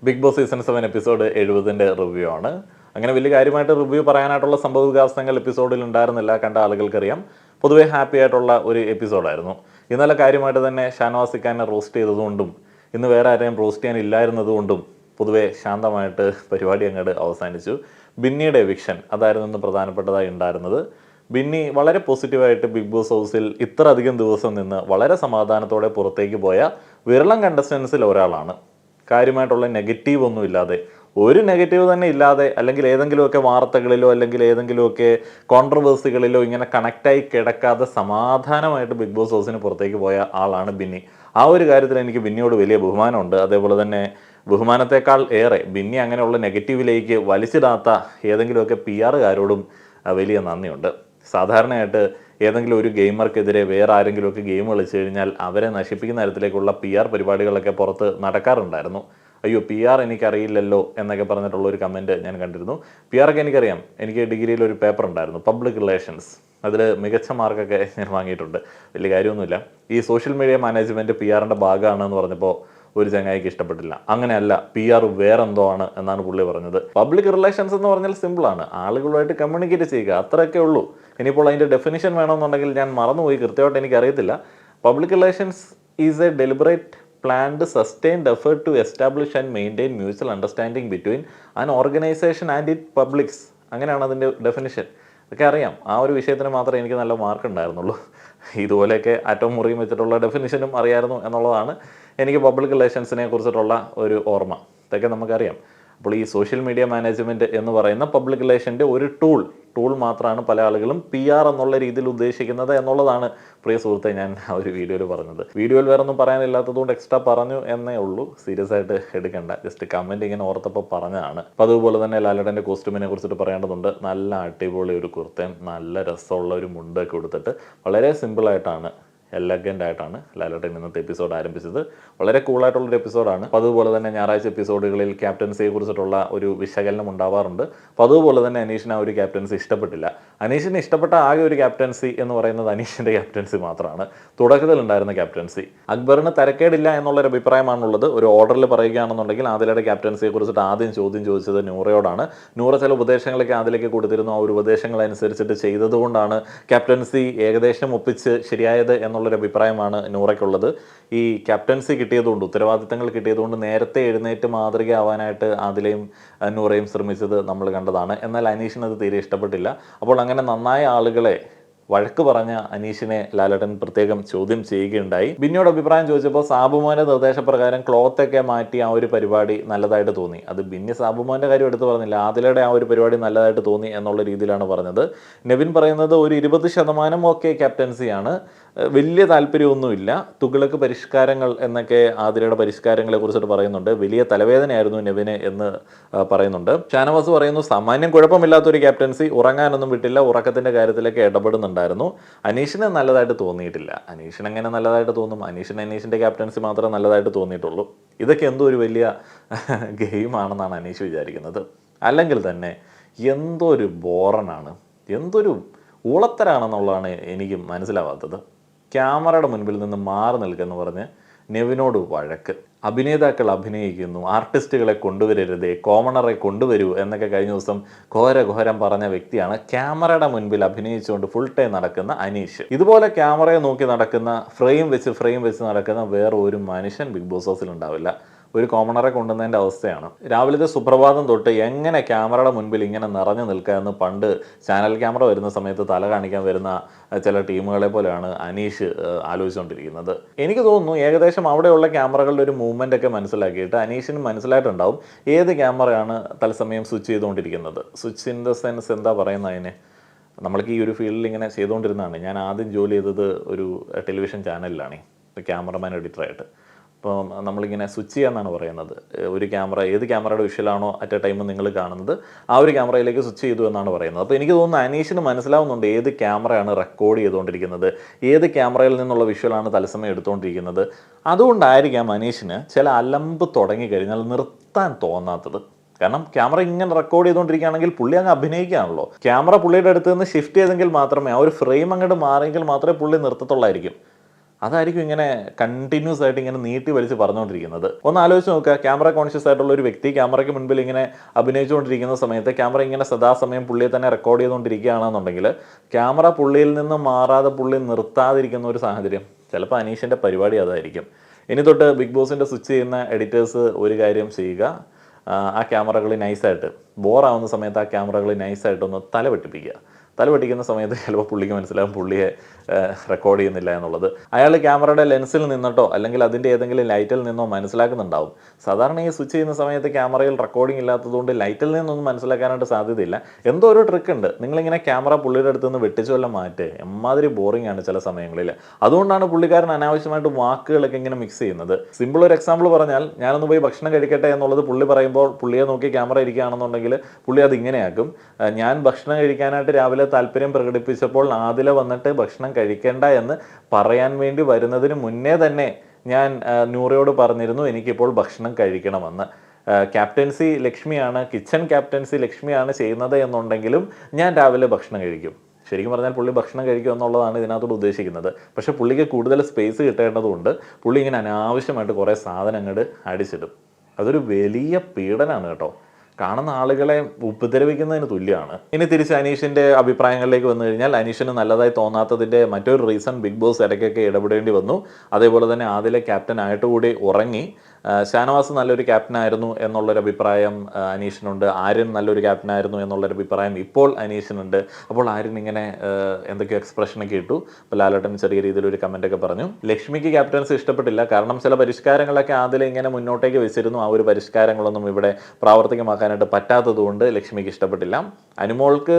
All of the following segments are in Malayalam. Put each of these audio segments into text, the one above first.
ബിഗ് ബോസ് സീസൺ 7 എപ്പിസോഡ് 70ന്റെ റിവ്യൂ ആണ്. അങ്ങനെ വലിയ കാര്യമായിട്ട് റിവ്യൂ പറയാനായിട്ടുള്ള സംഭവവികാസങ്ങൾ എപ്പിസോഡിൽ ഉണ്ടായിരുന്നില്ല. കണ്ട ആളുകൾക്കറിയാം. പൊതുവേ ഹാപ്പി ആയിട്ടുള്ള ഒരു എപ്പിസോഡായിരുന്നു. ഇന്നലെ കാര്യമായിട്ട് തന്നെ ഷാനവാസ് ഖാനെ റോസ്റ്റ് ചെയ്തതുകൊണ്ടും ഇന്ന് വേറെ ആരെയും റോസ്റ്റ് ചെയ്യാൻ ഇല്ലായിരുന്നതുകൊണ്ടും പൊതുവേ ശാന്തമായിട്ട് പരിപാടി അങ്ങോട്ട് അവസാനിച്ചു. ബിന്നിയുടെ എവിക്ഷൻ അതായിരുന്നു ഇന്ന് പ്രധാനപ്പെട്ടതായി ഉണ്ടായിരുന്നത്. ബിന്നി വളരെ പോസിറ്റീവായിട്ട് ബിഗ് ബോസ് ഹൗസിൽ ഇത്ര അധികം ദിവസം നിന്ന് വളരെ സമാധാനത്തോടെ പുറത്തേക്ക് പോയ വിരളം കണ്ടസ്റ്റൻസിൽ ഒരാളാണ്. കാര്യമായിട്ടുള്ള നെഗറ്റീവ് ഒന്നും ഇല്ലാതെ, ഒരു നെഗറ്റീവ് തന്നെ ഇല്ലാതെ, അല്ലെങ്കിൽ ഏതെങ്കിലുമൊക്കെ വാർത്തകളിലോ അല്ലെങ്കിൽ ഏതെങ്കിലുമൊക്കെ കോൺട്രവേഴ്സികളിലോ ഇങ്ങനെ കണക്റ്റായി കിടക്കാതെ സമാധാനമായിട്ട് ബിഗ് ബോസ് ഹൗസിന് പുറത്തേക്ക് പോയ ആളാണ് ബിന്നി. ആ ഒരു കാര്യത്തിൽ എനിക്ക് ബിന്നിയോട് വലിയ ബഹുമാനമുണ്ട്. അതേപോലെ തന്നെ ബഹുമാനത്തെക്കാൾ ഏറെ ബിന്നി അങ്ങനെയുള്ള നെഗറ്റീവിലേക്ക് വലിച്ചിടാത്ത ഏതെങ്കിലുമൊക്കെ PR-കാരോടും വലിയ നന്ദിയുണ്ട്. സാധാരണയായിട്ട് ഏതെങ്കിലും ഒരു ഗെയിമർക്കെതിരെ വേറെ ആരെങ്കിലുമൊക്കെ ഗെയിം കളിച്ചു കഴിഞ്ഞാൽ അവരെ നശിപ്പിക്കുന്ന തരത്തിലേക്കുള്ള PR പരിപാടികളൊക്കെ പുറത്ത് നടക്കാറുണ്ടായിരുന്നു. അയ്യോ PR എനിക്കറിയില്ലല്ലോ എന്നൊക്കെ പറഞ്ഞിട്ടുള്ള ഒരു കമൻറ്റ് ഞാൻ കണ്ടിരുന്നു. PR-ഒക്കെ എനിക്കറിയാം. എനിക്ക് ഡിഗ്രിയിൽ ഒരു പേപ്പർ ഉണ്ടായിരുന്നു, പബ്ലിക് റിലേഷൻസ്. അതിൽ മികച്ച മാർക്കൊക്കെ ഞാൻ വാങ്ങിയിട്ടുണ്ട്. വലിയ കാര്യമൊന്നുമില്ല. ഈ സോഷ്യൽ മീഡിയ മാനേജ്മെൻറ്റ് PR-ൻ്റെ ഭാഗമാണെന്ന് പറഞ്ഞപ്പോൾ ഒരു ചങ്ങായിക്ക് ഇഷ്ടപ്പെട്ടില്ല. അങ്ങനെയല്ല, PR വേറെന്തോ ആണ് എന്നാണ് പുള്ളി പറഞ്ഞത്. പബ്ലിക് റിലേഷൻസ് എന്ന് പറഞ്ഞാൽ സിമ്പിളാണ്, ആളുകളുമായിട്ട് കമ്മ്യൂണിക്കേറ്റ് ചെയ്യുക, അത്രയൊക്കെ ഉള്ളൂ. ഇനിയിപ്പോൾ അതിൻ്റെ ഡെഫിനിഷൻ വേണമെന്നുണ്ടെങ്കിൽ ഞാൻ മറന്നുപോയി, കൃത്യമായിട്ട് എനിക്കറിയത്തില്ല. Public relations is A deliberate planned sustained effort to establish and maintain mutual understanding between an organization and its publics. അങ്ങനെയാണ് അതിൻ്റെ ഡെഫിനിഷൻ. ഒക്കെ അറിയാം. ആ ഒരു വിഷയത്തിന് മാത്രമേ എനിക്ക് നല്ല മാർക്ക് ഉണ്ടായിരുന്നുള്ളൂ. ഇതുപോലെയൊക്കെ അറ്റവും മുറിയും വെച്ചിട്ടുള്ള ഡെഫിനിഷനും അറിയായിരുന്നു എന്നുള്ളതാണ് എനിക്ക് പബ്ലിക് റിലേഷൻസിനെ കുറിച്ചിട്ടുള്ള ഒരു ഓർമ്മ. ഇതൊക്കെ നമുക്കറിയാം. അപ്പോൾ ഈ സോഷ്യൽ മീഡിയ മാനേജ്മെൻറ്റ് എന്ന് പറയുന്ന പബ്ലിക് റിലേഷൻ്റെ ഒരു ടൂൾ മാത്രമാണ് പല ആളുകളും PR എന്നുള്ള രീതിയിൽ ഉദ്ദേശിക്കുന്നത് എന്നുള്ളതാണ് പ്രിയ സുഹൃത്തെ ഞാൻ ആ ഒരു വീഡിയോയിൽ പറഞ്ഞത്. വീഡിയോയിൽ വേറെ ഒന്നും പറയാനില്ലാത്തതുകൊണ്ട് എക്സ്ട്രാ പറഞ്ഞു എന്നേ ഉള്ളൂ. സീരിയസ് ആയിട്ട് എടുക്കണ്ട, ജസ്റ്റ് കമൻറ്റ് ഇങ്ങനെ ഓർത്തപ്പോൾ പറഞ്ഞതാണ്. അപ്പോൾ അതുപോലെ തന്നെ ലാലേട്ടൻ്റെ കോസ്റ്റ്യൂമിനെ കുറിച്ചിട്ട് പറയേണ്ടതുണ്ട്. നല്ല അടിപൊളി ഒരു കുർത്തയും നല്ല രസമുള്ള ഒരു മുണ്ടൊക്കെ കൊടുത്തിട്ട് വളരെ സിമ്പിളായിട്ടാണ്, എലഗൻ്റ് ആയിട്ടാണ് ലാലേട്ടൻ ഇന്നത്തെ എപ്പിസോഡ് ആരംഭിച്ചത്. വളരെ കൂളായിട്ടുള്ളൊരു എപ്പിസോഡാണ്. അപ്പോൾ അതുപോലെ തന്നെ ഞായറാഴ്ച എപ്പിസോഡുകളിൽ ക്യാപ്റ്റൻസിയെ കുറിച്ചിട്ടുള്ള ഒരു വിശകലനം ഉണ്ടാവാറുണ്ട്. അപ്പോൾ അതുപോലെ തന്നെ അനീഷിന് ആ ഒരു ക്യാപ്റ്റൻസി ഇഷ്ടപ്പെട്ടില്ല. അനീഷിന് ഇഷ്ടപ്പെട്ട ആകെ ഒരു ക്യാപ്റ്റൻസി എന്ന് പറയുന്നത് അനീഷിൻ്റെ ക്യാപ്റ്റൻസി മാത്രമാണ്, തുടക്കത്തിലുണ്ടായിരുന്ന ക്യാപ്റ്റൻസി. അക്ബറിന് തരക്കേടില്ല എന്നുള്ളൊരു അഭിപ്രായമാണുള്ളത്. ഒരു ഓർഡറിൽ പറയുകയാണെന്നുണ്ടെങ്കിൽ ആദിലയുടെ ക്യാപ്റ്റൻസിയെ കുറിച്ചിട്ട് ആദ്യം ചോദ്യം ചോദിച്ചത് നൂറയോടാണ്. നൂറ ചില ഉപദേശങ്ങളൊക്കെ ആദിലേക്ക് കൊടുത്തിരുന്നു. ആ ഒരു ഉപദേശങ്ങൾ അനുസരിച്ചിട്ട് ചെയ്തതുകൊണ്ടാണ് ക്യാപ്റ്റൻസി ഏകദേശം ഒപ്പിച്ച് ശരിയായത് എന്നുള്ളൊരു അഭിപ്രായമാണ് നൂറയ്ക്കുള്ളത്. ഈ ക്യാപ്റ്റൻസി കിട്ടിയതുകൊണ്ട്, ഉത്തരവാദിത്തങ്ങൾ കിട്ടിയതുകൊണ്ട് നേരത്തെ എഴുന്നേറ്റ് മാതൃകയാവാനായിട്ട് ആദിലയും നൂറയും ശ്രമിച്ചത് നമ്മൾ കണ്ടതാണ്. എന്നാൽ അനീഷിന് അത് തീരെ ഇഷ്ടപ്പെട്ടില്ല. അപ്പോൾ അങ്ങനെ നന്നായ ആളുകളെ വഴക്ക് പറഞ്ഞ അനീഷിനെ ലാലേട്ടൻ പ്രത്യേകം ചോദ്യം ചെയ്യുകയുണ്ടായി. ബിന്നിയോട് അഭിപ്രായം ചോദിച്ചപ്പോൾ സാബുമോൻ്റെ നിർദ്ദേശപ്രകാരം ക്ലോത്തൊക്കെ മാറ്റി ആ ഒരു പരിപാടി നല്ലതായിട്ട് തോന്നി. അത് ബിന്നി സാബുമോൻ്റെ കാര്യം എടുത്ത് പറഞ്ഞില്ല, ആദിലയുടെ ആ ഒരു പരിപാടി നല്ലതായിട്ട് തോന്നി എന്നുള്ള രീതിയിലാണ് പറഞ്ഞത്. നെവിൻ പറയുന്നത് ഒരു 20% ഒക്കെ ക്യാപ്റ്റൻസിയാണ്, വലിയ താല്പര്യമൊന്നുമില്ല. തുഗ്ലക്ക് പരിഷ്കാരങ്ങൾ എന്നൊക്കെ ആതിരയുടെ പരിഷ്കാരങ്ങളെ കുറിച്ചിട്ട് പറയുന്നുണ്ട്. വലിയ തലവേദനയായിരുന്നു നെവിന് എന്ന് പറയുന്നുണ്ട്. ഷാനവാസ് പറയുന്നു സാമാന്യം കുഴപ്പമില്ലാത്തൊരു ക്യാപ്റ്റൻസി, ഉറങ്ങാനൊന്നും വിട്ടില്ല, ഉറക്കത്തിൻ്റെ കാര്യത്തിലൊക്കെ ഇടപെടുന്നുണ്ടായിരുന്നു. അനീഷിന് നല്ലതായിട്ട് തോന്നിയിട്ടില്ല. അനീഷിന് എങ്ങനെ നല്ലതായിട്ട് തോന്നും? അനീഷിൻ്റെ ക്യാപ്റ്റൻസി മാത്രമേ നല്ലതായിട്ട് തോന്നിയിട്ടുള്ളൂ. ഇതൊക്കെ എന്തോ ഒരു വലിയ ഗെയിമാണെന്നാണ് അനീഷ് വിചാരിക്കുന്നത്. അല്ലെങ്കിൽ തന്നെ എന്തോ ഒരു ബോറനാണ്, എന്തൊരു ഊളത്തരാണെന്നുള്ളതാണ് എനിക്ക് മനസ്സിലാവാത്തത്. ക്യാമറയുടെ മുൻപിൽ നിന്ന് മാറി നിൽക്കുമെന്ന് പറഞ്ഞ് നെവിനോട് വഴക്ക്. അഭിനേതാക്കൾ അഭിനയിക്കുന്നു, ആർട്ടിസ്റ്റുകളെ കൊണ്ടുവരരുതേ, കോമണറെ കൊണ്ടുവരൂ എന്നൊക്കെ കഴിഞ്ഞ ദിവസം ഘോരം പറഞ്ഞ വ്യക്തിയാണ് ക്യാമറയുടെ മുൻപിൽ അഭിനയിച്ചുകൊണ്ട് ഫുൾ ടൈം നടക്കുന്ന അനീഷ്. ഇതുപോലെ ക്യാമറയെ നോക്കി നടക്കുന്ന, ഫ്രെയിം വെച്ച് നടക്കുന്ന വേറെ ഒരു മനുഷ്യൻ ബിഗ് ബോസ് ഹൗസിൽ ഉണ്ടാവില്ല. ഒരു കോമണറെ കൊണ്ടുവന്നതിൻ്റെ അവസ്ഥയാണ്. രാവിലത്തെ സുപ്രഭാതം തൊട്ട് എങ്ങനെ ക്യാമറയുടെ മുൻപിൽ ഇങ്ങനെ നിറഞ്ഞു നിൽക്കുക എന്ന് പണ്ട് ചാനൽ ക്യാമറ വരുന്ന സമയത്ത് തല കാണിക്കാൻ വരുന്ന ചില ടീമുകളെ പോലെയാണ് അനീഷ് ആലോചിച്ചുകൊണ്ടിരിക്കുന്നത്. എനിക്ക് തോന്നുന്നു ഏകദേശം അവിടെയുള്ള ക്യാമറകളുടെ ഒരു മൂവ്മെൻ്റ് ഒക്കെ മനസ്സിലാക്കിയിട്ട് അനീഷിന് മനസ്സിലായിട്ടുണ്ടാവും ഏത് ക്യാമറയാണ് തത്സമയം സ്വിച്ച് ചെയ്തുകൊണ്ടിരിക്കുന്നത്. സ്വിച്ച് ഇൻ ദ സെൻസ് എന്താ പറയുന്നത് അതിനെ, നമ്മൾക്ക് ഈ ഒരു ഫീൽഡിൽ ഇങ്ങനെ ചെയ്തുകൊണ്ടിരുന്നതാണ്. ഞാൻ ആദ്യം ജോലി ചെയ്തത് ഒരു ടെലിവിഷൻ ചാനലിലാണ്, ക്യാമറമാൻ എഡിറ്ററായിട്ട്. അപ്പോൾ നമ്മളിങ്ങനെ സ്വിച്ച് ചെയ്യാമെന്നാണ് പറയുന്നത്. ഒരു ക്യാമറ, ഏത് ക്യാമറയുടെ വിഷ്വലാണോ അറ്റ് എ ടൈം നിങ്ങൾ കാണുന്നത് ആ ഒരു ക്യാമറയിലേക്ക് സ്വിച്ച് ചെയ്തു എന്നാണ് പറയുന്നത്. അപ്പോൾ എനിക്ക് തോന്നുന്നു അനീഷിന് മനസ്സിലാവുന്നുണ്ട് ഏത് ക്യാമറയാണ് റെക്കോർഡ് ചെയ്തുകൊണ്ടിരിക്കുന്നത്, ഏത് ക്യാമറയിൽ നിന്നുള്ള വിഷ്വലാണ് തത്സമയം എടുത്തുകൊണ്ടിരിക്കുന്നത്. അതുകൊണ്ടായിരിക്കാം അനീഷിന് ചില അലമ്പ് തുടങ്ങിക്കഴിഞ്ഞാൽ നിർത്താൻ തോന്നാത്തത്. കാരണം ക്യാമറ ഇങ്ങനെ റെക്കോർഡ് ചെയ്തുകൊണ്ടിരിക്കുകയാണെങ്കിൽ പുള്ളി അങ്ങ് അഭിനയിക്കുകയാണല്ലോ. ക്യാമറ പുള്ളിയുടെ അടുത്ത് നിന്ന് ഷിഫ്റ്റ് ചെയ്തെങ്കിൽ മാത്രമേ, ആ ഒരു ഫ്രെയിം അങ്ങോട്ട് മാറിയെങ്കിൽ മാത്രമേ പുള്ളി നിർത്തത്തുള്ളായിരിക്കും. അതായിരിക്കും ഇങ്ങനെ കണ്ടിന്യൂസ് ആയിട്ട് ഇങ്ങനെ നീട്ടി വലിച്ച് പറഞ്ഞുകൊണ്ടിരിക്കുന്നത്. ഒന്ന് ആലോചിച്ച് നോക്കുക, ക്യാമറ കോൺഷ്യസ് ആയിട്ടുള്ള ഒരു വ്യക്തി ക്യാമറയ്ക്ക് മുൻപിൽ ഇങ്ങനെ അഭിനയിച്ചുകൊണ്ടിരിക്കുന്ന സമയത്ത് ക്യാമറ ഇങ്ങനെ സദാസമയം പുള്ളിയെ തന്നെ റെക്കോർഡ് ചെയ്തുകൊണ്ടിരിക്കുകയാണെന്നുണ്ടെങ്കിൽ ക്യാമറ പുള്ളിയിൽ നിന്ന് മാറാതെ പുള്ളി നിർത്താതിരിക്കുന്ന ഒരു സാഹചര്യം ചിലപ്പോൾ അനീഷിൻ്റെ പരിപാടി അതായിരിക്കും. ഇനി തൊട്ട് ബിഗ് ബോസിൻ്റെ സ്വിച്ച് ചെയ്യുന്ന എഡിറ്റേഴ്സ് ഒരു കാര്യം ചെയ്യുക, ആ ക്യാമറകൾ നൈസായിട്ട് ബോറാവുന്ന സമയത്ത് ആ ക്യാമറകൾ നൈസായിട്ടൊന്ന് തല വെട്ടിക്കുന്ന സമയത്ത് ചിലപ്പോൾ പുള്ളിക്ക് മനസ്സിലാവും പുള്ളിയെ റെക്കോർഡ് ചെയ്യുന്നില്ല എന്നുള്ളത്. അയാൾ ക്യാമറയുടെ ലെൻസിൽ നിന്നിട്ടോ അല്ലെങ്കിൽ അതിൻ്റെ ഏതെങ്കിലും ലൈറ്റിൽ നിന്നോ മനസ്സിലാക്കുന്നുണ്ടാവും. സാധാരണ ഈ സ്വിച്ച് ചെയ്യുന്ന സമയത്ത് ക്യാമറയിൽ റെക്കോർഡിംഗ് ഇല്ലാത്തതുകൊണ്ട് ലൈറ്റിൽ നിന്നൊന്നും മനസ്സിലാക്കാനായിട്ട് സാധ്യതയില്ല. എന്തോ ഒരു ട്രിക്ക് ഉണ്ട്, നിങ്ങളിങ്ങനെ ക്യാമറ പുള്ളിയുടെ അടുത്ത് നിന്ന് വെട്ടിച്ചു വല്ല മാറ്റേ, എമ്മാതിരി ബോറിംഗ് ആണ് ചില സമയങ്ങളിൽ. അതുകൊണ്ടാണ് പുള്ളിക്കാരൻ അനാവശ്യമായിട്ട് വാക്കുകളൊക്കെ ഇങ്ങനെ മിക്സ് ചെയ്യുന്നത്. സിമ്പിൾ ഒരു എക്സാമ്പിൾ പറഞ്ഞാൽ, ഞാനൊന്ന് പോയി ഭക്ഷണം കഴിക്കട്ടെ എന്നുള്ളത് പുള്ളി പറയുമ്പോൾ പുള്ളിയെ നോക്കി ക്യാമറ ഇരിക്കുകയാണെന്നുണ്ടെങ്കിൽ പുള്ളി അത് ഇങ്ങനെയാക്കും. ഞാൻ ഭക്ഷണം കഴിക്കാനായിട്ട് രാവിലെ താല്പര്യം പ്രകടിപ്പിച്ചപ്പോൾ ആദില വന്നിട്ട് ഭക്ഷണം കഴിക്കേണ്ട എന്ന് പറയാൻ വേണ്ടി വരുന്നതിന് മുന്നേ തന്നെ ഞാൻ നൂറയോട് പറഞ്ഞിരുന്നു എനിക്കിപ്പോൾ ഭക്ഷണം കഴിക്കണമെന്ന്. ക്യാപ്റ്റൻസി ലക്ഷ്മിയാണ്, കിച്ചൺ ക്യാപ്റ്റൻസി ലക്ഷ്മിയാണ് ചെയ്യുന്നത് എന്നുണ്ടെങ്കിലും ഞാൻ രാവിലെ ഭക്ഷണം കഴിക്കും. ശരിക്കും പറഞ്ഞാൽ പുള്ളി ഭക്ഷണം കഴിക്കും എന്നുള്ളതാണ് ഇതിനകത്തോട് ഉദ്ദേശിക്കുന്നത്. പക്ഷേ പുള്ളിക്ക് കൂടുതൽ സ്പേസ് കിട്ടേണ്ടതുകൊണ്ട് പുള്ളി ഇങ്ങനെ അനാവശ്യമായിട്ട് കുറേ സാധനങ്ങൾ അടിച്ചിടും. അതൊരു വലിയ പീഡനമാണ് കേട്ടോ, കാണുന്ന ആളുകളെ ഉപദ്രവിക്കുന്നതിന് തുല്യമാണ്. ഇനി തിരിച്ച് അനീഷിൻ്റെ അഭിപ്രായങ്ങളിലേക്ക് വന്നു കഴിഞ്ഞാൽ, അനീഷിന് നല്ലതായി തോന്നാത്തതിൻ്റെ മറ്റൊരു റീസൺ ബിഗ് ബോസ് ഇടയ്ക്കൊക്കെ ഇടപെടേണ്ടി വന്നു. അതേപോലെ തന്നെ ആദിലെ ക്യാപ്റ്റൻ ആയിട്ട് കൂടി ഉറങ്ങി. ഷാനവാസ് നല്ലൊരു ക്യാപ്റ്റനായിരുന്നു എന്നുള്ളൊരു അഭിപ്രായം അനീഷിനുണ്ട്. ആര്യൻ നല്ലൊരു ക്യാപ്റ്റനായിരുന്നു എന്നുള്ളൊരു അഭിപ്രായം ഇപ്പോൾ അനീഷിനുണ്ട്. അപ്പോൾ ആര്യൻ ഇങ്ങനെ എന്തൊക്കെയോ എക്സ്പ്രഷനൊക്കെ ഇട്ടു. അപ്പോൾ ലാലേട്ടൻ ചെറിയ രീതിയിലൊരു കമൻറ്റൊക്കെ പറഞ്ഞു. ലക്ഷ്മിക്ക് ക്യാപ്റ്റൻസി ഇഷ്ടപ്പെട്ടില്ല, കാരണം ചില പരിഷ്കാരങ്ങളൊക്കെ ആദിലെ ഇങ്ങനെ മുന്നോട്ടേക്ക് വെച്ചിരുന്നു. ആ ഒരു പരിഷ്കാരങ്ങളൊന്നും ഇവിടെ പ്രാവർത്തികമാക്കാനായിട്ട് പറ്റാത്തതുകൊണ്ട് ലക്ഷ്മിക്ക് ഇഷ്ടപ്പെട്ടില്ല. അനുമോൾക്ക്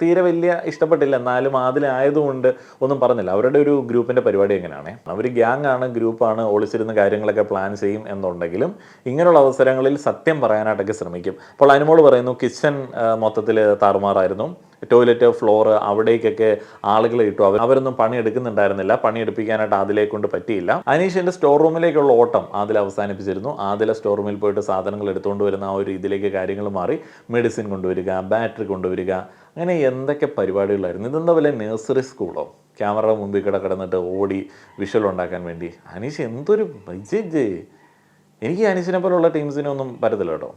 തീരെ വലിയ ഇഷ്ടപ്പെട്ടില്ല, എന്നാലും ആദിലായതുകൊണ്ട് ഒന്നും പറഞ്ഞില്ല. അവരുടെ ഒരു ഗ്രൂപ്പിൻ്റെ പരിപാടി എങ്ങനെയാണ്, അവർ ഗ്യാങ് ആണ്, ഗ്രൂപ്പാണ്, ഒളിച്ചിരുന്ന കാര്യങ്ങളൊക്കെ പ്ലാൻ ചെയ്യും എന്നുണ്ടെങ്കിലും ഇങ്ങനെയുള്ള അവസരങ്ങളിൽ സത്യം പറയാനായിട്ടൊക്കെ ശ്രമിക്കും. അപ്പോൾ അനുമോൾ പറയുന്നു കിച്ചൺ മൊത്തത്തിൽ താറുമാറായിരുന്നു, ടോയ്ലറ്റ് ഫ്ലോർ അവിടേക്കൊക്കെ ആളുകളെ ഇട്ടു, അവരൊന്നും പണിയെടുക്കുന്നുണ്ടായിരുന്നില്ല, പണിയെടുപ്പിക്കാനായിട്ട് ആദിലെ കൊണ്ട് പറ്റിയില്ല. അനീഷിൻ്റെ സ്റ്റോർ റൂമിലേക്കുള്ള ഓട്ടം ആദില അവസാനിപ്പിച്ചിരുന്നു. ആദില സ്റ്റോർ റൂമിൽ പോയിട്ട് സാധനങ്ങൾ എടുത്തുകൊണ്ട് വരുന്ന ആ ഒരു രീതിയിലേക്ക് കാര്യങ്ങൾ മാറി. മെഡിസിൻ കൊണ്ടുവരിക, ബാറ്ററി കൊണ്ടുവരിക, അങ്ങനെ എന്തൊക്കെ പരിപാടികളായിരുന്നു. ഇതെന്താ വല്ല നഴ്സറി സ്കൂളോ? ക്യാമറ മുമ്പിൽ കിടന്നിട്ട് ഓടി വിഷ്വൽ ഉണ്ടാക്കാൻ വേണ്ടി. അനീഷ് എന്തൊരു ബജറ്റ്! എനിക്ക് അനീഷിനെ പോലുള്ള ടീംസിനെ ഒന്നും പറ്റത്തില്ല കേട്ടോ.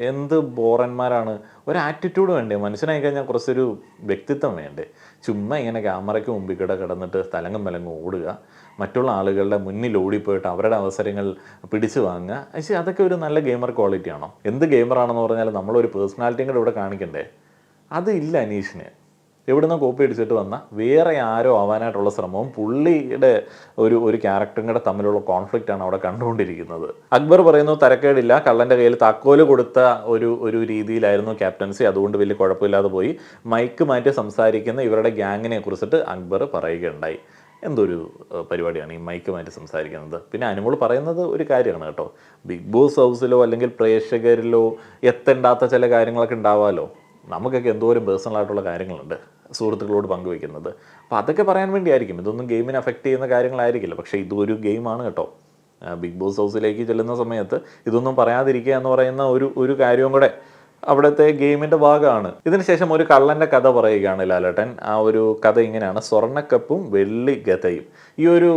എന്ത് ബോറന്മാരാണ്. ഒരു ആറ്റിറ്റ്യൂഡ് വേണ്ടേ മനുഷ്യനായി കഴിഞ്ഞാൽ, കുറച്ചൊരു വ്യക്തിത്വം വേണ്ടേ? ചുമ്മാ ഇങ്ങനെ ക്യാമറയ്ക്ക് മുമ്പിൽ കിടന്നിട്ട് തലങ്ങും വിലങ്ങും ഓടുക, മറ്റുള്ള ആളുകളുടെ മുന്നിൽ ഓടിപ്പോയിട്ട് അവരുടെ അവസരങ്ങൾ പിടിച്ചു വാങ്ങുക. പക്ഷേ അതൊക്കെ ഒരു നല്ല ഗെയിമർ ക്വാളിറ്റി ആണോ? എന്ത് ഗെയിമറാണെന്ന് പറഞ്ഞാൽ നമ്മളൊരു പേഴ്സണാലിറ്റിയും കൂടെ ഇവിടെ കാണിക്കണ്ടേ? അത് ഇല്ല അനീഷിന്. എവിടുന്ന് കോപ്പി അടിച്ചിട്ട് വന്ന വേറെ ആരോ ആവാനായിട്ടുള്ള ശ്രമവും പുള്ളിയുടെ ഒരു ക്യാരക്ടറും കൂടെ തമ്മിലുള്ള കോൺഫ്ലിക്റ്റാണ് അവിടെ കണ്ടുകൊണ്ടിരിക്കുന്നത്. അക്ബർ പറയുന്നു തരക്കേടില്ല, കള്ളൻ്റെ കയ്യിൽ താക്കോല് കൊടുത്ത ഒരു രീതിയിലായിരുന്നു ക്യാപ്റ്റൻസി, അതുകൊണ്ട് വലിയ കുഴപ്പമില്ലാതെ പോയി. മൈക്ക് മാറ്റി സംസാരിക്കുന്ന ഇവരുടെ ഗ്യാങ്ങിനെ കുറിച്ചിട്ട് അക്ബർ പറയുകയുണ്ടായി. എന്തൊരു പരിപാടിയാണ് ഈ മൈക്ക് മാറ്റി സംസാരിക്കുന്നത്. പിന്നെ അനുമോൾ പറയുന്നത് ഒരു കാര്യമാണ് കേട്ടോ, ബിഗ് ബോസ് ഹൗസിലോ അല്ലെങ്കിൽ പ്രേക്ഷകരിലോ എത്തേണ്ടാത്ത ചില കാര്യങ്ങളൊക്കെ ഉണ്ടാവാമല്ലോ. നമുക്കൊക്കെ എന്തോരം പേഴ്സണലായിട്ടുള്ള കാര്യങ്ങളുണ്ട് സുഹൃത്തുക്കളോട് പങ്കുവെക്കുന്നത്. അപ്പോൾ അതൊക്കെ പറയാൻ വേണ്ടിയായിരിക്കും. ഇതൊന്നും ഗെയിമിനെ അഫക്റ്റ് ചെയ്യുന്ന കാര്യങ്ങളായിരിക്കില്ല. പക്ഷേ ഇതൊരു ഗെയിമാണ് കേട്ടോ. ബിഗ് ബോസ് ഹൗസിലേക്ക് ചെല്ലുന്ന സമയത്ത് ഇതൊന്നും പറയാതിരിക്കുക എന്ന് പറയുന്ന ഒരു കാര്യവും കൂടെ അവിടുത്തെ ഗെയിമിൻ്റെ ഭാഗമാണ്. ഇതിനുശേഷം ഒരു കള്ളൻ്റെ കഥ പറയുകയാണ് ലാലേട്ടൻ. ആ ഒരു കഥ ഇങ്ങനെയാണ്: സ്വർണ്ണക്കപ്പും വെള്ളി ഗതയും. ഈ ഒരു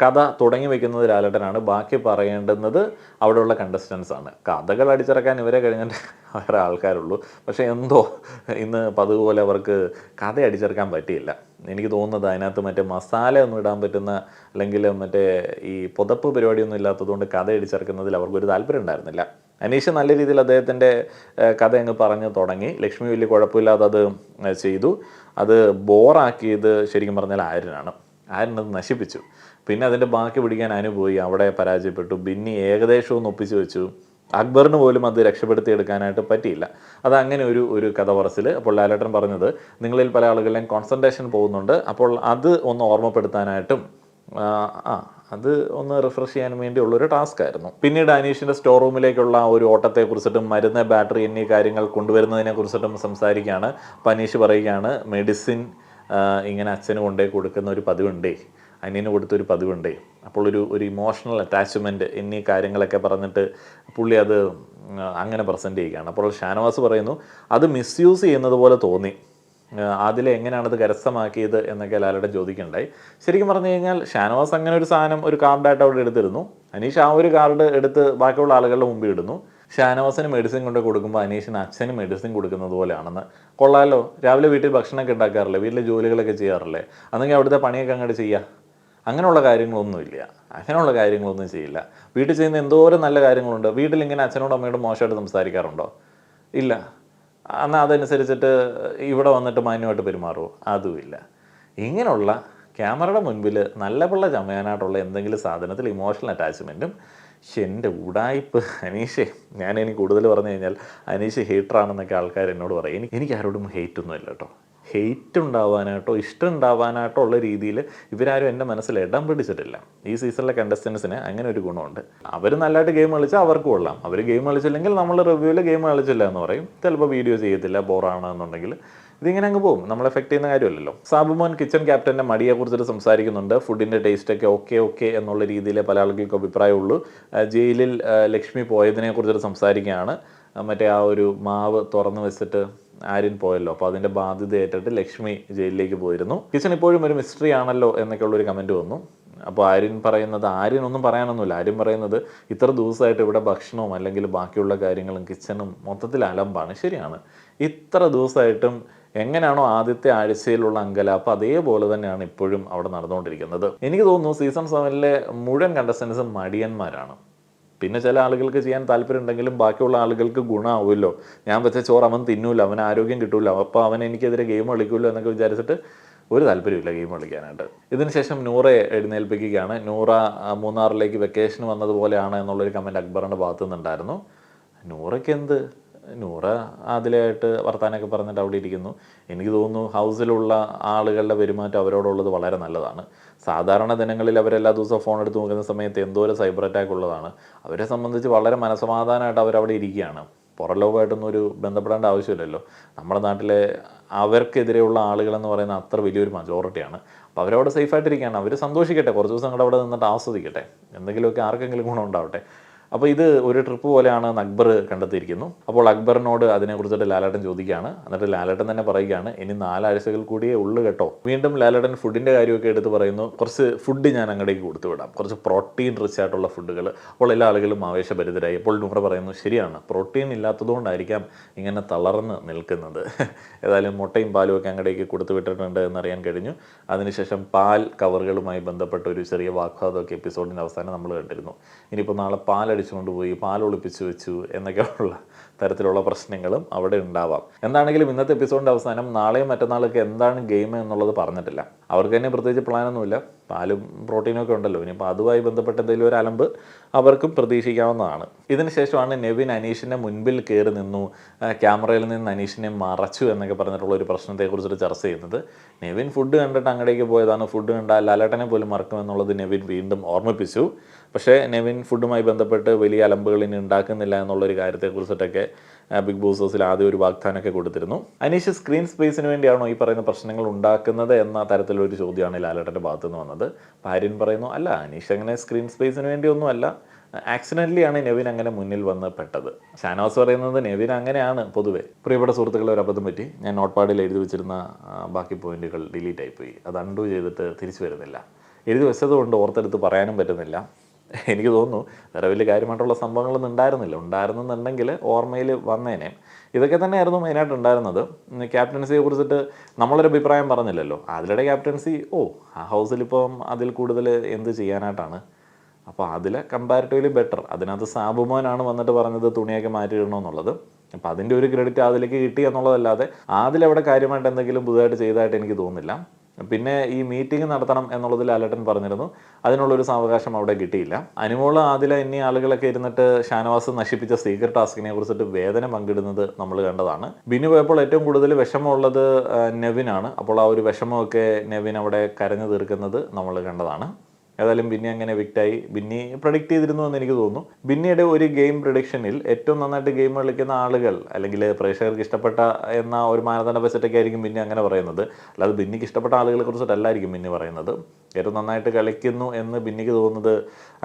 കഥ തുടങ്ങി വെക്കുന്നത് ലാലേട്ടനാണ്. ബാക്കി പറയേണ്ടുന്നത് അവിടെയുള്ള കണ്ടസ്റ്റൻസ് ആണ്. കഥകൾ അടിച്ചിറക്കാൻ ഇവരെ കഴിഞ്ഞിട്ട് വേറെ ആൾക്കാരുള്ളൂ. പക്ഷേ എന്തോ ഇന്ന് പതിവ് പോലെ അവർക്ക് കഥ അടിച്ചിറക്കാൻ പറ്റിയില്ല. എനിക്ക് തോന്നുന്നത് അതിനകത്ത് മറ്റേ മസാല ഒന്നും ഇടാൻ പറ്റുന്ന, അല്ലെങ്കിൽ മറ്റേ ഈ പുതപ്പ് പരിപാടിയൊന്നും ഇല്ലാത്തതുകൊണ്ട് കഥ അടിച്ചിറക്കുന്നതിൽ അവർക്കൊരു താല്പര്യം ഉണ്ടായിരുന്നില്ല. അനീഷ് നല്ല രീതിയിൽ അദ്ദേഹത്തിൻ്റെ കഥ അങ്ങ് പറഞ്ഞ് തുടങ്ങി. ലക്ഷ്മി വലിയ കുഴപ്പമില്ലാതെ അത് ചെയ്തു. അത് ബോറാക്കിയത് ശരിക്കും പറഞ്ഞാൽ ആര്യനാണ്. ആര്യനത് നശിപ്പിച്ചു. പിന്നെ അതിൻ്റെ ബാക്കി പിടിക്കാൻ അനുപോയി, അവിടെ പരാജയപ്പെട്ടു. ബിന്നി ഏകദേശം ഒന്ന് ഒപ്പിച്ച് വെച്ചു. അക്ബറിന് പോലും അത് രക്ഷപ്പെടുത്തിയെടുക്കാനായിട്ട് പറ്റിയില്ല. അതങ്ങനെ ഒരു കഥ പറച്ചിൽ. അപ്പോൾ ലാലേട്ടൻ പറഞ്ഞത് നിങ്ങളിൽ പല ആളുകളുടെയും കോൺസെൻട്രേഷൻ പോകുന്നുണ്ട്, അപ്പോൾ അത് ഒന്ന് ഓർമ്മപ്പെടുത്താനായിട്ടും അത് ഒന്ന് റിഫ്രഷ് ചെയ്യാൻ വേണ്ടിയുള്ളൊരു ടാസ്ക് ആയിരുന്നു. പിന്നീട് അനീഷിൻ്റെ സ്റ്റോർ റൂമിലേക്കുള്ള ഒരു ഓട്ടത്തെക്കുറിച്ചിട്ടും മരുന്ന്, ബാറ്ററി എന്നീ കാര്യങ്ങൾ കൊണ്ടുവരുന്നതിനെ കുറിച്ചിട്ടും സംസാരിക്കുകയാണ്. അപ്പോൾ അനീഷ് പറയുകയാണ്, മെഡിസിൻ ഇങ്ങനെ അച്ഛന് കൊണ്ടേ കൊടുക്കുന്ന ഒരു പതിവുണ്ടേ, അനിയന് കൊടുത്തൊരു പതിവുണ്ടേ. അപ്പോൾ ഒരു ഇമോഷണൽ അറ്റാച്ച്മെൻറ്റ് എന്നീ കാര്യങ്ങളൊക്കെ പറഞ്ഞിട്ട് പുള്ളി അത് അങ്ങനെ പ്രസൻറ്റ് ചെയ്യുകയാണ്. അപ്പോൾ ഷാനവാസ് പറയുന്നു അത് മിസ്യൂസ് ചെയ്യുന്നത് പോലെ തോന്നി. അതിലെ എങ്ങനെയാണത് കരസ്ഥമാക്കിയത് എന്നൊക്കെ ലാലേട്ടൻ ചോദിക്കുകയുണ്ടായി. ശരിക്കും പറഞ്ഞു കഴിഞ്ഞാൽ ഷാനവാസ് അങ്ങനെ ഒരു സാധനം ഒരു കാർഡായിട്ട് അവിടെ എടുത്തിരുന്നു. അനീഷ് ആ ഒരു കാർഡ് എടുത്ത് ബാക്കിയുള്ള ആളുകളുടെ മുമ്പിൽ ഇടുന്നു. ഷാനവാസിന് മെഡിസിൻ കൊണ്ട് കൊടുക്കുമ്പോൾ അനീഷിന് അച്ഛന് മെഡിസിൻ കൊടുക്കുന്നത് പോലെയാണെന്ന്. കൊള്ളാലോ, രാവിലെ വീട്ടിൽ ഭക്ഷണമൊക്കെ ഉണ്ടാക്കാറില്ലേ, വീട്ടിലെ ജോലികളൊക്കെ ചെയ്യാറില്ലേ, അന്നെങ്കിൽ അവിടുത്തെ പണിയൊക്കെ അങ്ങോട്ട് ചെയ്യുക. അങ്ങനെയുള്ള കാര്യങ്ങളൊന്നും ചെയ്യില്ല. വീട്ടിൽ ചെയ്യുന്ന എന്തോരം നല്ല കാര്യങ്ങളുണ്ട്. വീട്ടിലിങ്ങനെ അച്ഛനോടും അമ്മയോടും മോശമായിട്ട് സംസാരിക്കാറുണ്ടോ? ഇല്ല. എന്നാൽ അതനുസരിച്ചിട്ട് ഇവിടെ വന്നിട്ട് മാന്യമായിട്ട് പെരുമാറുമോ? അതുമില്ല. ഇങ്ങനെയുള്ള ക്യാമറയുടെ മുൻപിൽ നല്ല പിള്ള ചമയാനായിട്ടുള്ള എന്തെങ്കിലും സാധനത്തിൽ ഇമോഷണൽ അറ്റാച്ച്മെൻറ്റും. എൻ്റെ ഉടായിപ്പ് അനീഷേ, എനിക്ക് കൂടുതൽ പറഞ്ഞു കഴിഞ്ഞാൽ അനീഷ് ഹേറ്ററാണെന്നൊക്കെ ആൾക്കാർ എന്നോട് പറയും. എനിക്ക് ആരോടും ഹെയ്റ്റൊന്നും ഇല്ല കേട്ടോ. ഹെയ്റ്റ് ഉണ്ടാവാനായിട്ടോ ഇഷ്ടം ഉണ്ടാവാനായിട്ടോ ഉള്ള രീതിയിൽ ഇവരാരും എൻ്റെ മനസ്സിൽ ഇടം പിടിച്ചിട്ടില്ല. ഈ സീസണിലെ കണ്ടസ്റ്റൻസിന് അങ്ങനെ ഒരു ഗുണമുണ്ട്. അവർ നല്ലതായിട്ട് ഗെയിം കളിച്ചാൽ അവർക്ക് കൊള്ളാം. അവർ ഗെയിം കളിച്ചില്ലെങ്കിൽ നമ്മൾ റിവ്യൂവിൽ ഗെയിം കളിച്ചില്ല എന്ന് പറയും. ചിലപ്പോൾ വീഡിയോ ചെയ്യത്തില്ല, ബോറാണെന്നുണ്ടെങ്കിൽ ഇതിങ്ങനെ അങ്ങ് പോകും. നമ്മൾ എഫക്റ്റ് ചെയ്യുന്ന കാര്യമല്ലല്ലോ. സാബുമോൻ കിച്ചൺ ക്യാപ്റ്റൻ്റെ മടിയെക്കുറിച്ചിട്ട് സംസാരിക്കുന്നുണ്ട്. ഫുഡിൻ്റെ ടേസ്റ്റൊക്കെ ഓക്കെ എന്നുള്ള രീതിയിൽ പല ആളുകൾക്കും അഭിപ്രായമുള്ളൂ. ജയിലിൽ ലക്ഷ്മി പോയതിനെ കുറിച്ചിട്ട് സംസാരിക്കുകയാണ്. മറ്റേ ആ ഒരു മാവ് തുറന്ന് വെച്ചിട്ട് ആര്യൻ പോയല്ലോ, അപ്പോൾ അതിൻ്റെ ബാധ്യത ഏറ്റിട്ട് ലക്ഷ്മി ജയിലിലേക്ക് പോയിരുന്നു. കിച്ചൺ ഇപ്പോഴും ഒരു മിസ്റ്ററി ആണല്ലോ എന്നൊക്കെ ഉള്ളൊരു കമൻറ്റ് വന്നു. അപ്പോൾ ആര്യനൊന്നും പറയാനൊന്നുമില്ല. ആര്യൻ പറയുന്നത് ഇത്ര ദിവസമായിട്ട് ഇവിടെ ഭക്ഷണവും അല്ലെങ്കിൽ ബാക്കിയുള്ള കാര്യങ്ങളും കിച്ചണും മൊത്തത്തിൽ അലമ്പാണ്. ശരിയാണ്, ഇത്ര ദിവസമായിട്ടും എങ്ങനെയാണോ ആദ്യത്തെ ആഴ്ചയിലുള്ള അങ്കലാപ്പ് അതേപോലെ തന്നെയാണ് ഇപ്പോഴും അവിടെ നടന്നുകൊണ്ടിരിക്കുന്നത്. എനിക്ക് തോന്നുന്നു സീസൺ 7 മുഴുവൻ കണ്ടസ്റ്റൻസും മടിയന്മാരാണ്. പിന്നെ ചില ആളുകൾക്ക് ചെയ്യാൻ താല്പര്യം ഉണ്ടെങ്കിലും ബാക്കിയുള്ള ആളുകൾക്ക് ഗുണമാവുമല്ലോ. ഞാൻ വെച്ച ചോറ് അവൻ തിന്നൂല, അവന് ആരോഗ്യം കിട്ടൂല, അപ്പോൾ അവൻ എനിക്കെതിരെ ഗെയിം കളിക്കുമല്ലോ എന്നൊക്കെ വിചാരിച്ചിട്ട് ഒരു താല്പര്യമില്ല ഗെയിം കളിക്കാനായിട്ട്. ഇതിനുശേഷം നൂറയെ എഴുന്നേൽപ്പിക്കുകയാണ്. നൂറ മൂന്നാറിലേക്ക് വെക്കേഷൻ വന്നതുപോലെയാണ് എന്നുള്ളൊരു കമൻറ്റ് അക്ബറിൻ്റെ ഭാഗത്തു നിന്നുണ്ടായിരുന്നു. നൂറയ്ക്ക് എന്ത്, നൂറ അതിലായിട്ട് വർത്താനൊക്കെ പറഞ്ഞിട്ട് അവിടെ ഇരിക്കുന്നു. എനിക്ക് തോന്നുന്നു ഹൗസിലുള്ള ആളുകളുടെ പെരുമാറ്റം അവരോടുള്ളത് വളരെ നല്ലതാണ്. സാധാരണ ദിനങ്ങളിൽ അവരെല്ലാ ദിവസവും ഫോൺ എടുത്ത് നോക്കുന്ന സമയത്ത് എന്തോരം സൈബർ അറ്റാക്ക് ഉള്ളതാണ്. അവരെ സംബന്ധിച്ച് വളരെ മനസമാധാനമായിട്ട് അവരവിടെ ഇരിക്കുകയാണ്. പുറം ലോകമായിട്ടൊന്നും ഒരു ബന്ധപ്പെടേണ്ട ആവശ്യമില്ലല്ലോ. നമ്മുടെ നാട്ടിലെ അവർക്കെതിരെയുള്ള ആളുകളെന്ന് പറയുന്ന അത്ര വലിയൊരു മജോറിറ്റിയാണ്. അപ്പോൾ അവരവിടെ സേഫായിട്ടിരിക്കുകയാണ്. അവർ സന്തോഷിക്കട്ടെ, കുറച്ച് ദിവസം കൂടെ അവിടെ നിന്നിട്ട് ആസ്വദിക്കട്ടെ, എന്തെങ്കിലുമൊക്കെ ആർക്കെങ്കിലും ഗുണം ഉണ്ടാവട്ടെ. അപ്പോൾ ഇത് ഒരു ട്രിപ്പ് പോലെയാണ് അക്ബർ കണ്ടെത്തിയിരിക്കുന്നു. അപ്പോൾ അക്ബറിനോട് അതിനെക്കുറിച്ചിട്ട് ലാലേട്ടൻ ചോദിക്കുകയാണ്. എന്നിട്ട് ലാലേട്ടൻ തന്നെ പറയുകയാണ്, ഇനി 4 ആഴ്ചകൾ കൂടിയേ ഉള്ളു കേട്ടോ. വീണ്ടും ലാലേട്ടൻ ഫുഡിൻ്റെ കാര്യമൊക്കെ എടുത്ത് പറയുന്നു. കുറച്ച് ഫുഡ് ഞാൻ അങ്ങോട്ടേക്ക് കൊടുത്തു വിടാം, കുറച്ച് പ്രോട്ടീൻ റിച്ച് ആയിട്ടുള്ള ഫുഡുകൾ. അപ്പോൾ എല്ലാ ആളുകളും ആവേശഭരിതരായി. അപ്പോൾ നൂറ പറയുന്നു, ശരിയാണ്, പ്രോട്ടീൻ ഇല്ലാത്തതുകൊണ്ടായിരിക്കാം ഇങ്ങനെ തളർന്ന് നിൽക്കുന്നത്. ഏതായാലും മുട്ടയും പാലും ഒക്കെ അങ്ങോട്ടേക്ക് കൊടുത്തു വിട്ടിട്ടുണ്ട് എന്നറിയാൻ കഴിഞ്ഞു. അതിനുശേഷം പാൽ കവറുകളുമായി ബന്ധപ്പെട്ട ഒരു ചെറിയ വാഗ്വാദമൊക്കെ എപ്പിസോഡിൻ്റെ അവസാനം നമ്മൾ കണ്ടിരുന്നു. ഇനിയിപ്പോൾ നാളെ പാൽ കൊണ്ടുപോയി പാൽ ഒളിപ്പിച്ചു വെച്ചു എന്നൊക്കെയുള്ള തരത്തിലുള്ള പ്രശ്നങ്ങളും അവിടെ ഉണ്ടാവാം. എന്താണെങ്കിലും ഇന്നത്തെ എപ്പിസോഡിൻ്റെ അവസാനം നാളെയും മറ്റന്നാളൊക്കെ എന്താണ് ഗെയിം എന്നുള്ളത് പറഞ്ഞിട്ടില്ല. അവർക്ക് തന്നെ പ്രത്യേകിച്ച് പ്ലാനൊന്നുമില്ല. പാലും പ്രോട്ടീനും ഒക്കെ ഉണ്ടല്ലോ. ഇനിയിപ്പോൾ അതുമായി ബന്ധപ്പെട്ട എന്തെങ്കിലും ഒരു അലമ്പ് അവർക്കും പ്രതീക്ഷിക്കാവുന്നതാണ്. ഇതിനുശേഷമാണ് നെവിൻ അനീഷിൻ്റെ മുൻപിൽ കയറി നിന്നു, ക്യാമറയിൽ നിന്ന് അനീഷിനെ മറച്ചു എന്നൊക്കെ പറഞ്ഞിട്ടുള്ള ഒരു പ്രശ്നത്തെക്കുറിച്ചിട്ട് ചർച്ച ചെയ്യുന്നത്. നെവിൻ ഫുഡ് കണ്ടിട്ട് അങ്ങടേക്ക് പോയതാണ്, ഫുഡ് കണ്ടാൽ ലാലേട്ടനെ പോലും മറക്കുമെന്നുള്ളത് നെവിൻ വീണ്ടും ഓർമ്മിപ്പിച്ചു. പക്ഷേ നെവിൻ ഫുഡുമായി ബന്ധപ്പെട്ട് വലിയ അലമ്പുകൾ ഇനി ഉണ്ടാക്കുന്നില്ല എന്നുള്ളൊരു കാര്യത്തെക്കുറിച്ചിട്ടൊക്കെ ബിഗ് ബോസ് ഹൗസിൽ ആദ്യം ഒരു വാഗ്ദാനമൊക്കെ കൊടുത്തിരുന്നു. അനീഷ് സ്ക്രീൻ സ്പേസിന് വേണ്ടിയാണോ ഈ പറയുന്ന പ്രശ്നങ്ങൾ ഉണ്ടാക്കുന്നത് എന്ന തരത്തിലൊരു ചോദ്യമാണ് ലാലേട്ടൻ്റെ ഭാഗത്തു നിന്ന് വന്നത്. ഭാര്യൻ പറയുന്നു, അല്ല, അനീഷ് അങ്ങനെ സ്ക്രീൻ സ്പേസിന് വേണ്ടിയൊന്നുമല്ല, ആക്സിഡൻ്റലി ആണ് നെവിൻ അങ്ങനെ മുന്നിൽ വന്ന് പെട്ടത്. ഷാനവാസ് പറയുന്നത് നെവിൻ അങ്ങനെയാണ് പൊതുവേ. പ്രിയപ്പെട്ട സുഹൃത്തുക്കളെ, ഒരു അബദ്ധം പറ്റി. ഞാൻ നോട്ട് പാഡിൽ എഴുതി വെച്ചിരുന്ന ബാക്കി പോയിന്റുകൾ ഡിലീറ്റ് ആയിപ്പോയി. അത് അൺഡു ചെയ്തിട്ട് തിരിച്ചു വരുന്നില്ല. എഴുതി വെച്ചതുകൊണ്ട് ഓർത്തെടുത്ത് പറയാനും പറ്റുന്നില്ല. എനിക്ക് തോന്നുന്നു വേറെ വലിയ കാര്യമായിട്ടുള്ള സംഭവങ്ങളൊന്നും ഉണ്ടായിരുന്നെന്നുണ്ടെങ്കിൽ ഓർമ്മയിൽ വന്നേനെ. ഇതൊക്കെ തന്നെയായിരുന്നു മെയിനായിട്ട് ഉണ്ടായിരുന്നത്. ക്യാപ്റ്റൻസിയെ കുറിച്ചിട്ട് നമ്മളൊരു അഭിപ്രായം പറഞ്ഞില്ലല്ലോ. അതിലൂടെ ക്യാപ്റ്റൻസി ആ ഹൗസിലിപ്പം അതിൽ കൂടുതൽ എന്ത് ചെയ്യാനായിട്ടാണ്. അപ്പോൾ അതിൽ കമ്പാരിറ്റീവ്ലി ബെറ്റർ. അതിനകത്ത് സാബുമോനാണ് വന്നിട്ട് പറഞ്ഞത് തുണിയൊക്കെ മാറ്റിയിടണമെന്നുള്ളത്. അപ്പോൾ അതിൻ്റെ ഒരു ക്രെഡിറ്റ് അതിലേക്ക് കിട്ടി എന്നുള്ളതല്ലാതെ അതിലവിടെ കാര്യമായിട്ട് എന്തെങ്കിലും പുതുതായിട്ട് ചെയ്തതായിട്ട് എനിക്ക് തോന്നുന്നില്ല. പിന്നെ ഈ മീറ്റിംഗ് നടത്തണം എന്നുള്ളതിൽ ലാലേട്ടൻ പറഞ്ഞിരുന്നു. അതിനുള്ളൊരു സാവകാശം അവിടെ കിട്ടിയില്ല. അനുമോള് ആദില എന്നീ ആളുകളൊക്കെ ഇരുന്നിട്ട് ഷാനവാസ് നശിപ്പിച്ച സീക്രട്ട് ടാസ്കിനെ കുറിച്ചിട്ട് വേദന പങ്കിടുന്നത് നമ്മൾ കണ്ടതാണ്. ബിന്നി പോയപ്പോൾ ഏറ്റവും കൂടുതൽ വിഷമമുള്ളത് നെവിനാണ്. അപ്പോൾ ആ ഒരു വിഷമമൊക്കെ നെവിൻ അവിടെ കരഞ്ഞു തീർക്കുന്നത് നമ്മൾ കണ്ടതാണ്. ഏതായാലും ബിന്നി അങ്ങനെ വിക്റ്റായി. ബിന്നി പ്രഡിക്റ്റ് ചെയ്തിരുന്നു എന്ന് എനിക്ക് തോന്നുന്നു. ബിന്നിയുടെ ഒരു ഗെയിം പ്രഡിക്ഷനിൽ ഏറ്റവും നന്നായിട്ട് ഗെയിം കളിക്കുന്ന ആളുകൾ അല്ലെങ്കിൽ പ്രേക്ഷകർക്ക് ഇഷ്ടപ്പെട്ട എന്ന ഒരു മാനദണ്ഡം വെച്ചിട്ടൊക്കെ ആയിരിക്കും ബിന്നി അങ്ങനെ പറയുന്നത്. അല്ലാതെ ബിന്നിക്ക് ഇഷ്ടപ്പെട്ട ആളുകളെ കുറിച്ചിട്ടല്ലായിരിക്കും ബിന്നി പറയുന്നത്. ഏറ്റവും നന്നായിട്ട് കളിക്കുന്നു എന്ന് ബിന്നിക്ക് തോന്നുന്നത്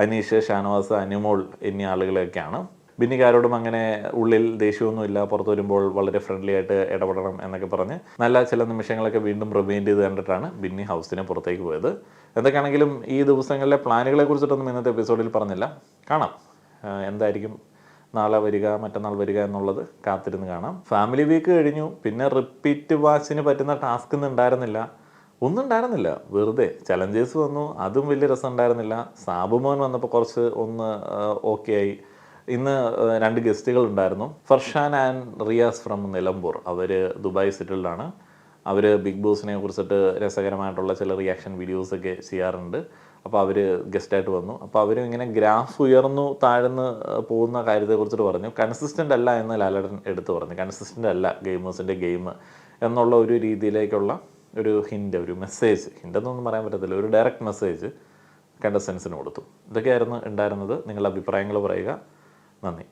അനീഷ്, ഷാനവാസ്, അനുമോൾ എന്നീ ആളുകളൊക്കെയാണ്. ബിന്നിക്കാരോടും അങ്ങനെ ഉള്ളിൽ ദേഷ്യമൊന്നുമില്ല, പുറത്ത് വരുമ്പോൾ വളരെ ഫ്രണ്ട്ലി ആയിട്ട് ഇടപെടണം എന്നൊക്കെ പറഞ്ഞ് നല്ല ചില നിമിഷങ്ങളൊക്കെ വീണ്ടും റിമൈൻഡ് ചെയ്ത് കണ്ടിട്ടാണ് ബിന്നി ഹൗസിന് പുറത്തേക്ക് പോയത്. എന്തൊക്കെയാണെങ്കിലും ഈ ദിവസങ്ങളിലെ പ്ലാനുകളെ കുറിച്ചിട്ടൊന്നും ഇന്നത്തെ എപ്പിസോഡിൽ പറഞ്ഞില്ല. കാണാം എന്തായിരിക്കും നാളെ വരിക മറ്റന്നാൾ വരിക എന്നുള്ളത് കാത്തിരുന്ന് കാണാം. ഫാമിലി വീക്ക് കഴിഞ്ഞു, പിന്നെ റിപ്പീറ്റ് വാച്ചിന് പറ്റുന്ന ടാസ്ക് ഒന്നും ഉണ്ടായിരുന്നില്ല. വെറുതെ ചലഞ്ചേഴ്സ് വന്നു, അതും വലിയ രസം ഉണ്ടായിരുന്നില്ല. സാബുമോൻ വന്നപ്പോൾ കുറച്ച് ഒന്ന് ഓക്കെ ആയി. ഇന്ന് 2 ഗസ്റ്റുകൾ ഉണ്ടായിരുന്നു. Farshan and Riyas from Nilambur. അവർ ദുബായ് സെറ്റിൽഡാണ്. അവർ ബിഗ് ബോസിനെ കുറിച്ചിട്ട് രസകരമായിട്ടുള്ള ചില റിയാക്ഷൻ വീഡിയോസൊക്കെ ചെയ്യാറുണ്ട്. അപ്പോൾ അവർ ഗസ്റ്റായിട്ട് വന്നു. അപ്പോൾ അവർ ഇങ്ങനെ ഗ്രാഫ് ഉയർന്നു താഴ്ന്ന് പോകുന്ന കാര്യത്തെക്കുറിച്ചിട്ട് പറഞ്ഞു. കൺസിസ്റ്റൻ്റ് അല്ല എന്ന് ലാലേട്ടൻ എടുത്തു പറഞ്ഞു. കൺസിസ്റ്റൻ്റ് അല്ല ഗെയിമേഴ്സിൻ്റെ ഗെയിം എന്നുള്ള ഒരു രീതിയിലേക്കുള്ള ഒരു ഹിൻ്റ്, ഒരു മെസ്സേജ്, ഹിൻ്റെന്നൊന്നും പറയാൻ പറ്റത്തില്ല, ഒരു ഡയറക്റ്റ് മെസ്സേജ് കണ്ടസ്റ്റൻസിന് കൊടുത്തു. ഇതൊക്കെയായിരുന്നു ഉണ്ടായിരുന്നത്. നിങ്ങളുടെ അഭിപ്രായങ്ങൾ പറയുക. നന്ദി.